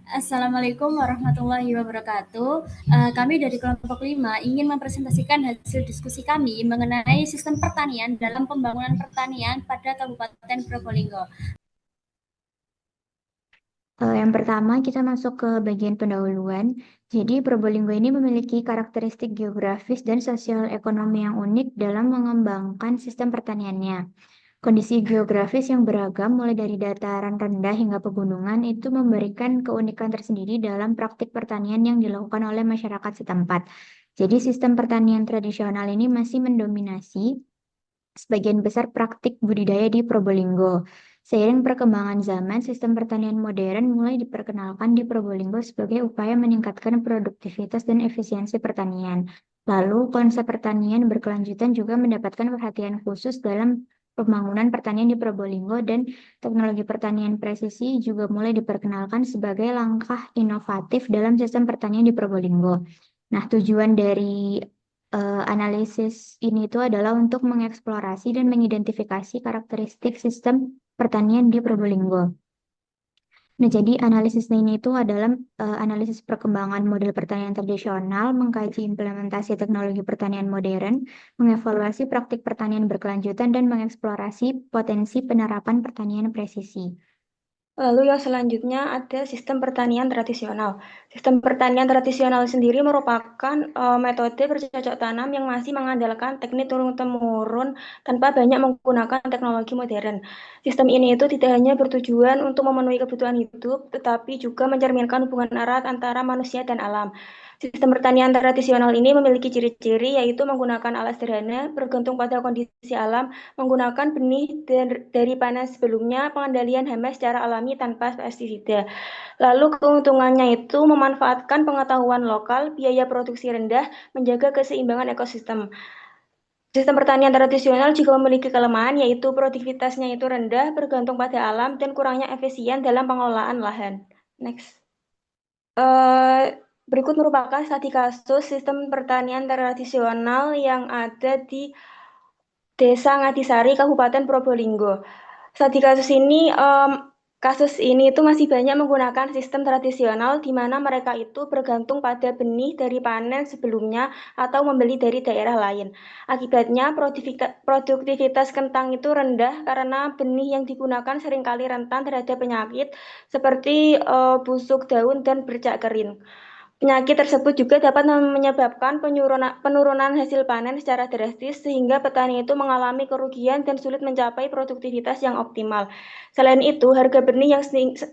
Assalamualaikum warahmatullahi wabarakatuh. Kami dari kelompok 5 ingin mempresentasikan hasil diskusi kami mengenai sistem pertanian dalam pembangunan pertanian pada Kabupaten Probolinggo. Yang pertama, kita masuk ke bagian pendahuluan. Jadi, Probolinggo ini memiliki karakteristik geografis dan sosial ekonomi yang unik dalam mengembangkan sistem pertaniannya. Kondisi geografis yang beragam, mulai dari dataran rendah hingga pegunungan, itu memberikan keunikan tersendiri dalam praktik pertanian yang dilakukan oleh masyarakat setempat. Jadi, sistem pertanian tradisional ini masih mendominasi sebagian besar praktik budidaya di Probolinggo. Seiring perkembangan zaman, sistem pertanian modern mulai diperkenalkan di Probolinggo sebagai upaya meningkatkan produktivitas dan efisiensi pertanian. Lalu, konsep pertanian berkelanjutan juga mendapatkan perhatian khusus dalam pembangunan pertanian di Probolinggo dan teknologi pertanian presisi juga mulai diperkenalkan sebagai langkah inovatif dalam sistem pertanian di Probolinggo. Nah, tujuan dari analisis ini itu adalah untuk mengeksplorasi dan mengidentifikasi karakteristik sistem pertanian di Probolinggo. Nah, jadi analisis ini itu adalah analisis perkembangan model pertanian tradisional, mengkaji implementasi teknologi pertanian modern, mengevaluasi praktik pertanian berkelanjutan, dan mengeksplorasi potensi penerapan pertanian presisi. Lalu yang selanjutnya ada sistem pertanian tradisional. Sistem pertanian tradisional sendiri merupakan metode bercocok tanam yang masih mengandalkan teknik turun-temurun tanpa banyak menggunakan teknologi modern. Sistem ini itu tidak hanya bertujuan untuk memenuhi kebutuhan hidup, tetapi juga mencerminkan hubungan erat antara manusia dan alam. Sistem pertanian tradisional ini memiliki ciri-ciri yaitu menggunakan alat sederhana, bergantung pada kondisi alam, menggunakan benih dari panen sebelumnya, pengendalian hama secara alami tanpa pestisida. Lalu keuntungannya itu memanfaatkan pengetahuan lokal, biaya produksi rendah, menjaga keseimbangan ekosistem. Sistem pertanian tradisional juga memiliki kelemahan yaitu produktivitasnya itu rendah, bergantung pada alam, dan kurangnya efisien dalam pengelolaan lahan. Next. Eh, Berikut merupakan studi kasus sistem pertanian tradisional yang ada di Desa Ngadisari, Kabupaten Probolinggo. Kasus ini itu masih banyak menggunakan sistem tradisional di mana mereka itu bergantung pada benih dari panen sebelumnya atau membeli dari daerah lain. Akibatnya produktivitas kentang itu rendah karena benih yang digunakan seringkali rentan terhadap penyakit seperti busuk daun dan bercak kering. Penyakit tersebut juga dapat menyebabkan penurunan hasil panen secara drastis sehingga petani itu mengalami kerugian dan sulit mencapai produktivitas yang optimal. Selain itu, harga benih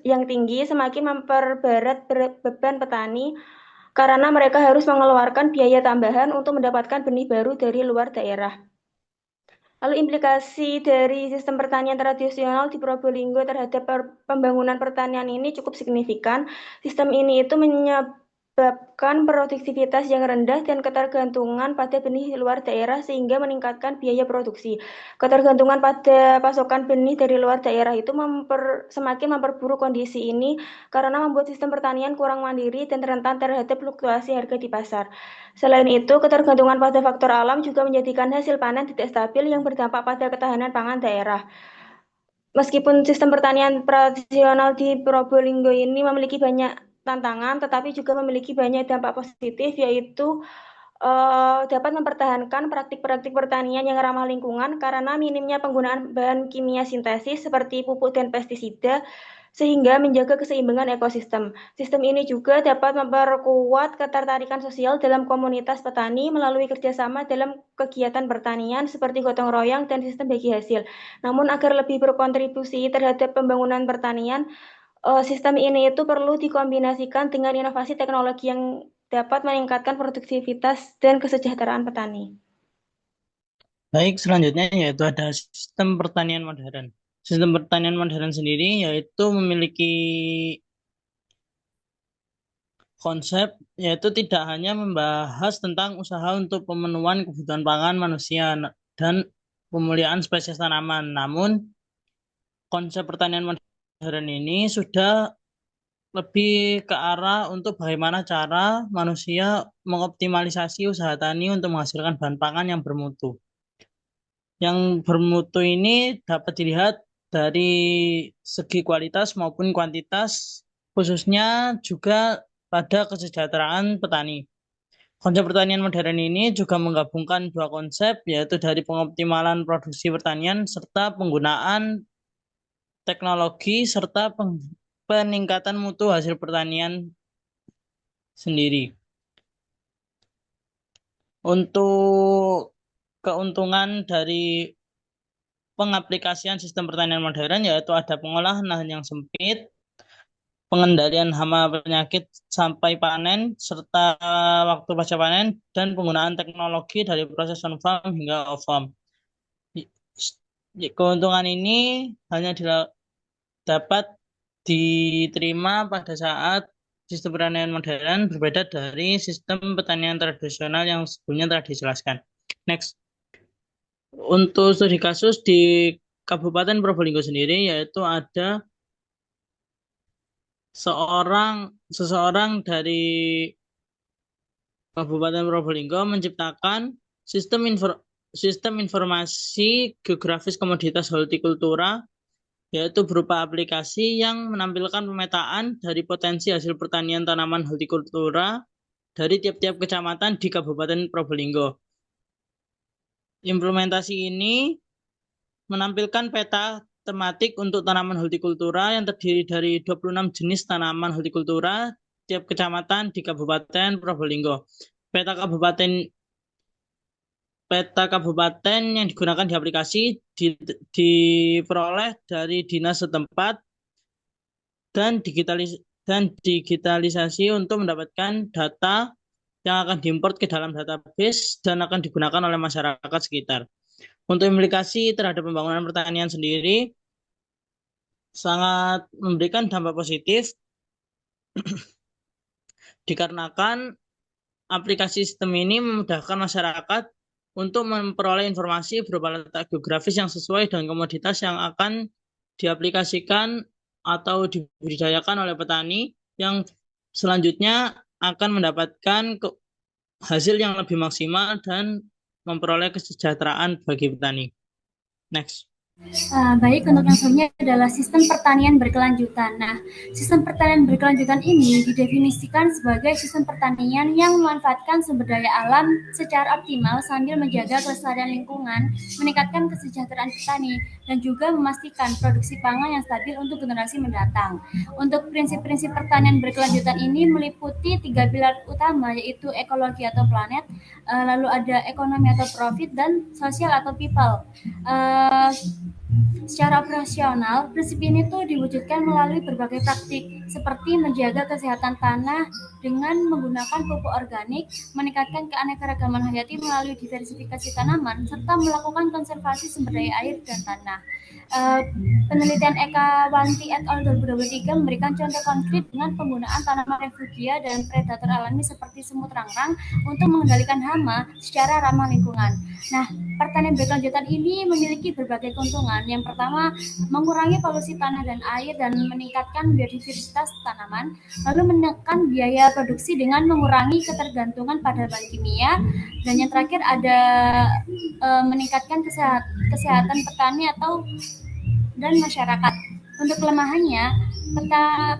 yang tinggi semakin memperberat beban petani karena mereka harus mengeluarkan biaya tambahan untuk mendapatkan benih baru dari luar daerah. Lalu implikasi dari sistem pertanian tradisional di Probolinggo terhadap pembangunan pertanian ini cukup signifikan. Sistem ini itu menyebabkan produktivitas yang rendah dan ketergantungan pada benih di luar daerah sehingga meningkatkan biaya produksi. Ketergantungan pada pasokan benih dari luar daerah itu semakin memperburuk kondisi ini karena membuat sistem pertanian kurang mandiri dan rentan terhadap fluktuasi harga di pasar. Selain itu, ketergantungan pada faktor alam juga menjadikan hasil panen tidak stabil yang berdampak pada ketahanan pangan daerah. Meskipun sistem pertanian tradisional di Probolinggo ini memiliki banyak tantangan, tetapi juga memiliki banyak dampak positif, yaitu dapat mempertahankan praktik-praktik pertanian yang ramah lingkungan karena minimnya penggunaan bahan kimia sintesis seperti pupuk dan pestisida, sehingga menjaga keseimbangan ekosistem. Sistem ini juga dapat memperkuat ketertarikan sosial dalam komunitas petani melalui kerjasama dalam kegiatan pertanian seperti gotong royong dan sistem bagi hasil. Namun agar lebih berkontribusi terhadap pembangunan pertanian, sistem ini itu perlu dikombinasikan dengan inovasi teknologi yang dapat meningkatkan produktivitas dan kesejahteraan petani. Baik, selanjutnya yaitu ada sistem pertanian modern. Sistem pertanian modern sendiri yaitu memiliki konsep yaitu tidak hanya membahas tentang usaha untuk pemenuhan kebutuhan pangan manusia dan pemulihan spesies tanaman. Namun, konsep pertanian modern ini sudah lebih ke arah untuk bagaimana cara manusia mengoptimalisasi usaha tani untuk menghasilkan bahan pangan yang bermutu. Yang bermutu ini dapat dilihat dari segi kualitas maupun kuantitas khususnya juga pada kesejahteraan petani. Konsep pertanian modern ini juga menggabungkan dua konsep, yaitu dari pengoptimalan produksi pertanian serta penggunaan teknologi serta peningkatan mutu hasil pertanian sendiri. Untuk keuntungan dari pengaplikasian sistem pertanian modern yaitu ada pengolahan lahan yang sempit, pengendalian hama penyakit sampai panen, serta waktu pasca panen, dan penggunaan teknologi dari proses on-farm hingga off-farm. Keuntungan ini hanya dapat diterima pada saat sistem pertanian modern berbeda dari sistem pertanian tradisional yang sebelumnya telah dijelaskan. Next. Untuk studi kasus di Kabupaten Probolinggo sendiri, yaitu ada seseorang dari Kabupaten Probolinggo menciptakan sistem informasi geografis komoditas hortikultura, yaitu berupa aplikasi yang menampilkan pemetaan dari potensi hasil pertanian tanaman hortikultura dari tiap-tiap kecamatan di Kabupaten Probolinggo. Implementasi ini menampilkan peta tematik untuk tanaman hortikultura yang terdiri dari 26 jenis tanaman hortikultura tiap kecamatan di Kabupaten Probolinggo. Peta kabupaten yang digunakan di aplikasi diperoleh dari dinas setempat dan digitalisasi untuk mendapatkan data yang akan diimport ke dalam database dan akan digunakan oleh masyarakat sekitar. Untuk implikasi terhadap pembangunan pertanian sendiri, sangat memberikan dampak positif dikarenakan aplikasi sistem ini memudahkan masyarakat untuk memperoleh informasi berupa letak geografis yang sesuai dengan komoditas yang akan diaplikasikan atau dibudidayakan oleh petani yang selanjutnya akan mendapatkan hasil yang lebih maksimal dan memperoleh kesejahteraan bagi petani. Next. Baik, untuk yang selanjutnya adalah sistem pertanian berkelanjutan. Nah, sistem pertanian berkelanjutan ini didefinisikan sebagai sistem pertanian yang memanfaatkan sumber daya alam secara optimal sambil menjaga kelestarian lingkungan, meningkatkan kesejahteraan petani, dan juga memastikan produksi pangan yang stabil untuk generasi mendatang. Untuk prinsip-prinsip pertanian berkelanjutan ini meliputi 3 pilar utama, yaitu ekologi atau planet, lalu ada ekonomi atau profit, dan sosial atau people. Secara operasional, prinsip ini tuh diwujudkan melalui berbagai praktik, seperti menjaga kesehatan tanah dengan menggunakan pupuk organik, meningkatkan keanekaragaman hayati melalui diversifikasi tanaman, serta melakukan konservasi sumber daya air dan tanah. Penelitian Eka Wanti et al. 2023 memberikan contoh konkret dengan penggunaan tanaman refugia dan predator alami seperti semut rangrang untuk mengendalikan hama secara ramah lingkungan. Nah, pertanian berkelanjutan ini memiliki berbagai keuntungan. Yang pertama, mengurangi polusi tanah dan air dan meningkatkan biodiversitas tanaman, lalu menekan biaya produksi dengan mengurangi ketergantungan pada bahan kimia, dan yang terakhir ada meningkatkan kesehatan petani dan masyarakat. Untuk kelemahannya,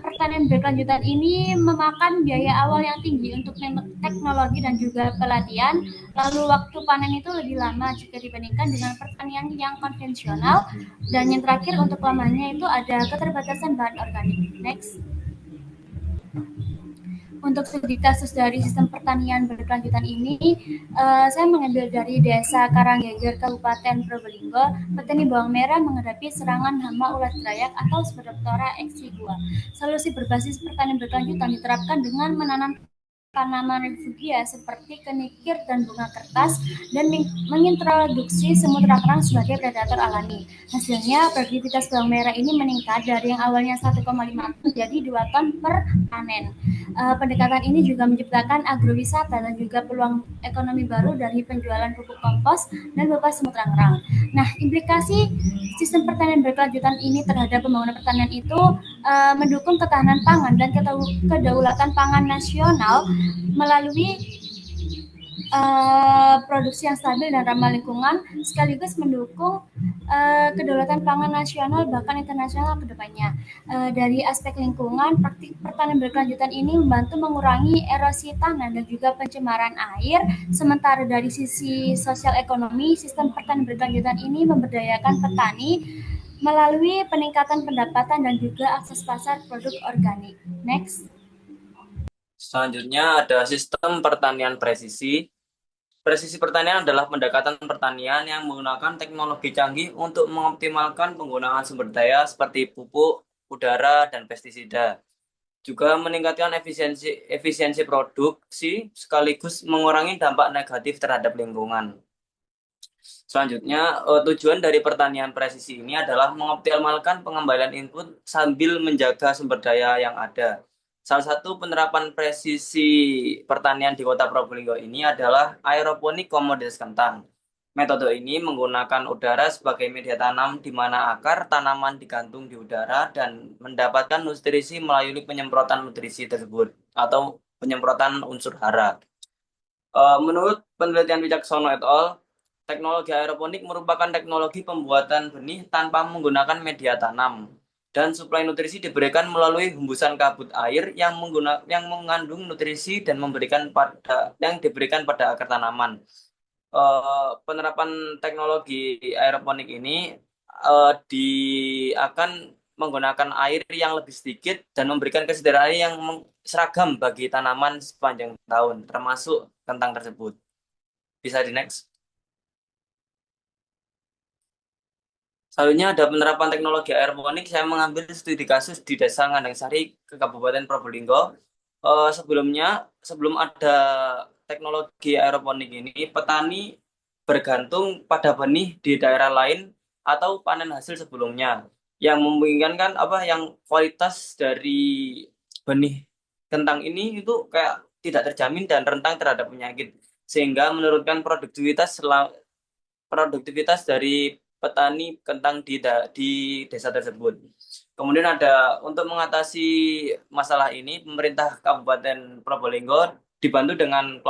pertanian berkelanjutan ini memakan biaya awal yang tinggi untuk teknologi dan juga pelatihan, lalu waktu panen itu lebih lama jika dibandingkan dengan pertanian yang konvensional, dan yang terakhir untuk kelemahannya itu ada keterbatasan bahan organik. Next. Untuk studi kasus dari sistem pertanian berkelanjutan ini, saya mengambil dari Desa Karanggeger, Kabupaten Probolinggo. Petani bawang merah menghadapi serangan hama ulat belayak atau Spodoptera exigua. Solusi berbasis pertanian berkelanjutan diterapkan dengan menanam tanaman refugia seperti kenikir dan bunga kertas dan mengintroduksi semut rangrang sebagai predator alami. Hasilnya, produktivitas bawang merah ini meningkat dari yang awalnya 1,5 ton menjadi 2 ton per panen. Pendekatan ini juga menciptakan agrowisata dan juga peluang ekonomi baru dari penjualan pupuk kompos dan berupa semut rangrang. Nah, implikasi sistem pertanian berkelanjutan ini terhadap pembangunan pertanian itu mendukung ketahanan pangan dan kedaulatan pangan nasional melalui produksi yang stabil dan ramah lingkungan, sekaligus mendukung kedaulatan pangan nasional bahkan internasional ke depannya. Dari aspek lingkungan, praktik pertanian berkelanjutan ini membantu mengurangi erosi tanah dan juga pencemaran air. Sementara dari sisi sosial ekonomi, sistem pertanian berkelanjutan ini memberdayakan petani melalui peningkatan pendapatan dan juga akses pasar produk organik. Next. Selanjutnya ada sistem pertanian presisi. Presisi pertanian adalah pendekatan pertanian yang menggunakan teknologi canggih untuk mengoptimalkan penggunaan sumber daya seperti pupuk, udara, dan pestisida. Juga meningkatkan efisiensi produksi sekaligus mengurangi dampak negatif terhadap lingkungan. Selanjutnya, tujuan dari pertanian presisi ini adalah mengoptimalkan pengembalian input sambil menjaga sumber daya yang ada. Salah satu penerapan presisi pertanian di Kota Probolinggo ini adalah aeroponik komoditas kentang. Metode ini menggunakan udara sebagai media tanam di mana akar tanaman digantung di udara dan mendapatkan nutrisi melalui penyemprotan nutrisi tersebut atau penyemprotan unsur hara. Menurut penelitian Wicaksono et al., teknologi aeroponik merupakan teknologi pembuatan benih tanpa menggunakan media tanam dan suplai nutrisi diberikan melalui hembusan kabut air yang mengandung nutrisi dan yang diberikan pada akar tanaman. Penerapan teknologi aeroponik ini akan menggunakan air yang lebih sedikit dan memberikan kesejahteraan yang seragam bagi tanaman sepanjang tahun, termasuk kentang tersebut. Bisa di next. Selanjutnya ada penerapan teknologi aeroponik. Saya mengambil studi kasus di Desa Ngandangsari, Kabupaten Probolinggo. Sebelum ada teknologi aeroponik ini, petani bergantung pada benih di daerah lain atau panen hasil sebelumnya, yang memungkinkan yang kualitas dari benih kentang ini itu kayak tidak terjamin dan rentan terhadap penyakit, sehingga menurunkan produktivitas dari petani kentang di desa tersebut. Kemudian untuk mengatasi masalah ini, pemerintah Kabupaten Probolinggo dibantu dengan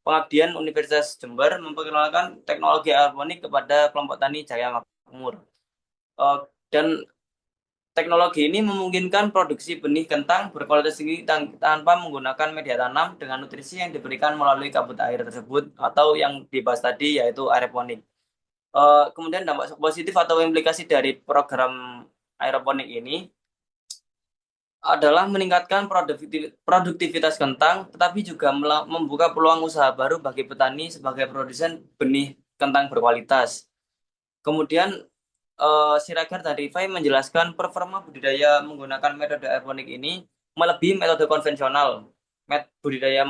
Pengabdian Universitas Jember memperkenalkan teknologi aeroponik kepada kelompok tani Jaya Makmur. Dan teknologi ini memungkinkan produksi benih kentang berkualitas tinggi tanpa menggunakan media tanam dengan nutrisi yang diberikan melalui kabut air tersebut atau yang dibahas tadi yaitu aeroponik. Kemudian dampak positif atau implikasi dari program aeroponik ini adalah meningkatkan produktivitas kentang, tetapi juga membuka peluang usaha baru bagi petani sebagai produsen benih kentang berkualitas. Kemudian Siregar dan Rifai menjelaskan performa budidaya menggunakan metode aeroponik ini melebihi metode konvensional. Budidaya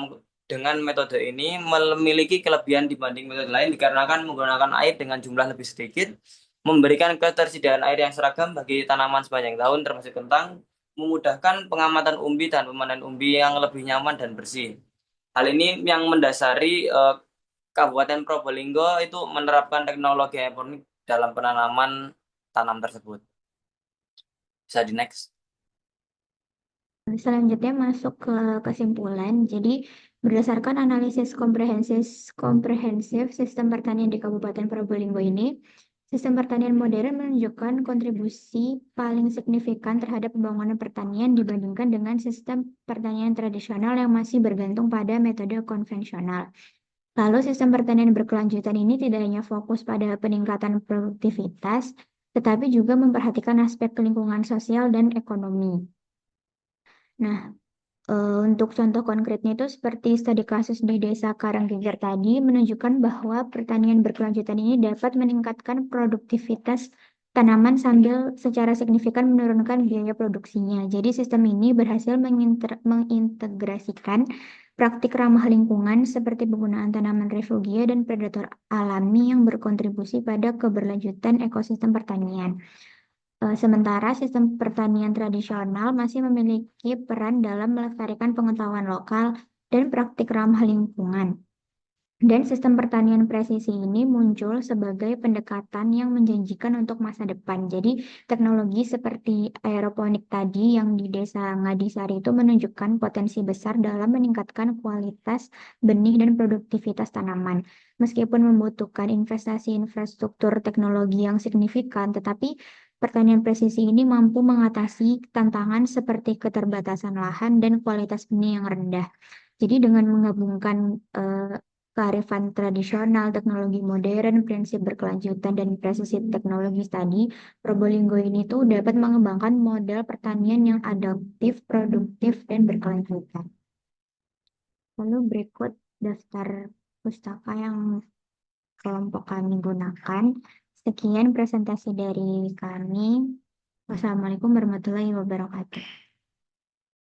dengan metode ini memiliki kelebihan dibanding metode lain dikarenakan menggunakan air dengan jumlah lebih sedikit, memberikan ketersediaan air yang seragam bagi tanaman sepanjang tahun termasuk kentang, memudahkan pengamatan umbi dan pemanen umbi yang lebih nyaman dan bersih. Hal ini yang mendasari Kabupaten Probolinggo itu menerapkan teknologi aeroponik dalam penanaman tanam tersebut. Bisa di next. Selanjutnya masuk ke kesimpulan. Jadi berdasarkan analisis komprehensif sistem pertanian di Kabupaten Probolinggo ini, sistem pertanian modern menunjukkan kontribusi paling signifikan terhadap pembangunan pertanian dibandingkan dengan sistem pertanian tradisional yang masih bergantung pada metode konvensional. Lalu sistem pertanian berkelanjutan ini tidak hanya fokus pada peningkatan produktivitas, tetapi juga memperhatikan aspek lingkungan sosial dan ekonomi. Nah, untuk contoh konkretnya itu seperti studi kasus di Desa Karanggeger tadi menunjukkan bahwa pertanian berkelanjutan ini dapat meningkatkan produktivitas tanaman sambil secara signifikan menurunkan biaya produksinya. Jadi sistem ini berhasil mengintegrasikan praktik ramah lingkungan seperti penggunaan tanaman refugia dan predator alami yang berkontribusi pada keberlanjutan ekosistem pertanian. Sementara sistem pertanian tradisional masih memiliki peran dalam melestarikan pengetahuan lokal dan praktik ramah lingkungan. Dan sistem pertanian presisi ini muncul sebagai pendekatan yang menjanjikan untuk masa depan. Jadi teknologi seperti aeroponik tadi yang di Desa Ngadisari itu menunjukkan potensi besar dalam meningkatkan kualitas benih dan produktivitas tanaman. Meskipun membutuhkan investasi infrastruktur teknologi yang signifikan, tetapi pertanian presisi ini mampu mengatasi tantangan seperti keterbatasan lahan dan kualitas benih yang rendah. Jadi dengan menggabungkan kearifan tradisional, teknologi modern, prinsip berkelanjutan, dan presisi teknologi tadi, Probolinggo ini tuh dapat mengembangkan model pertanian yang adaptif, produktif, dan berkelanjutan. Lalu berikut daftar pustaka yang kelompok kami gunakan. Sekian presentasi dari kami. Wassalamualaikum warahmatullahi wabarakatuh.